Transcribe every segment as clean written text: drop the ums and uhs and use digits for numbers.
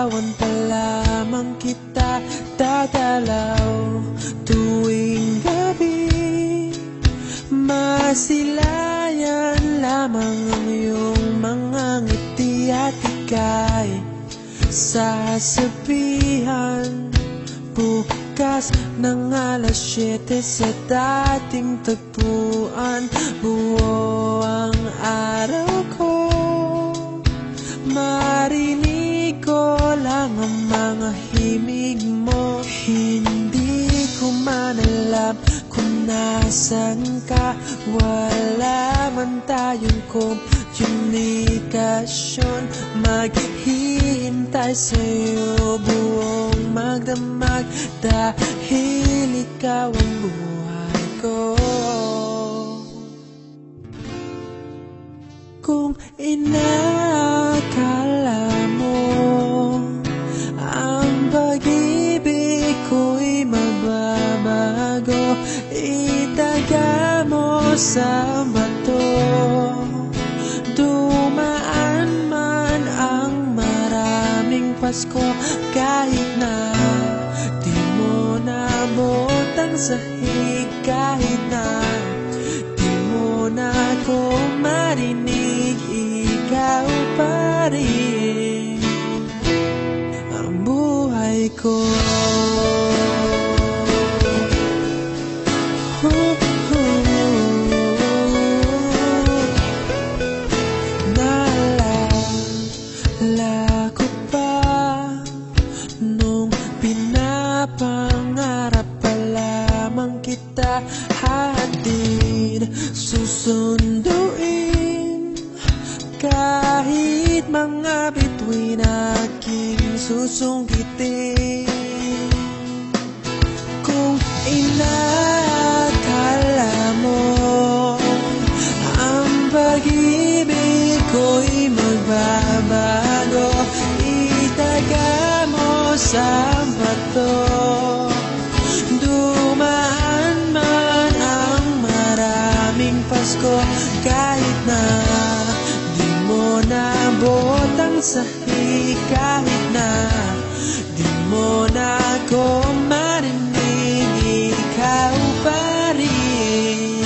Nililigawan pa lamang kita dadalaw tuwing gabi. Masilayan lamang ang iyong mga ngiti at ika'y sasabihan bukas ng alas 7 sa dating tagpuan. Buo ang araw ko, marinig ko lang ang mga himig mo. Hindi ko man alam kung nasan ka, wala man tayong komunikasyon. Maghihintay sa'yo buong magdamag dahil ikaw ang buhay ko. Kung inakala mo ang pag-ibig ko'y magbabago, itaga mo sa bato. Dumaan man ang maraming Pasko, kahit na di mo naabot ang sahig, kahit na di mo na ako marinig, ikaw pa rin ang buhay ko. Naalala ko pa nung pinapangarap pa lamang kita, hatid susunduin kahit mga bituin aking susungkitin. Kung inakala mo ang pag-ibig ko'y magbabago, itaga mo sa bato. Dumaan man ang maraming Pasko, kahit na di mo naabot ang sahig, kahit na di mo na ako marinig, ikaw pa rin.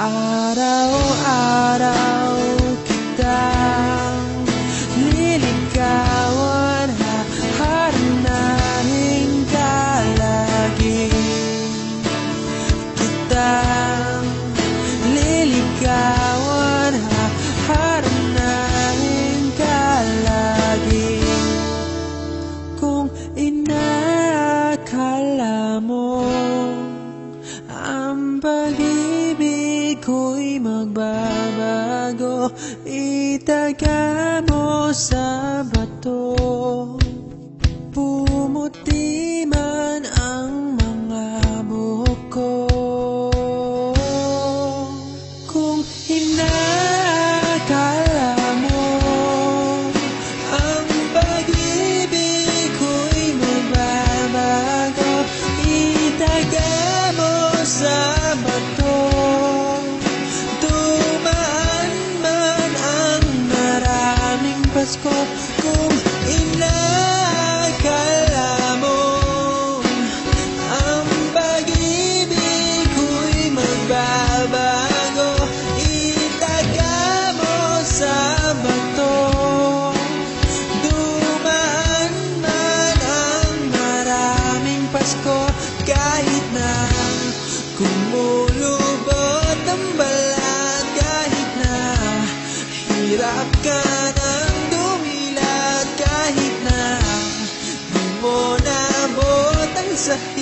Araw-araw kitang liligawan, haharanahin ka lagi. Kitang liligawan, haharanahin ka lagi. Kung inakala mo ang pag-ibig ko'y magbabago, itaga mo sa bato. Pumuti man ang mga buhok ko. Kung inakala mo ang pag-ibig ko'y magbabago, itaga mo sa bato. Dumaan man ang maraming Pasko, kung inakala mo ang pag-ibig ko'y magbabago, itaga mo sa bato. Dumaan man ang maraming Pasko, kahit na kumulubot ang balat, kahit na hirap ka ng dumilat, kahit na di mo naabot ang sahig,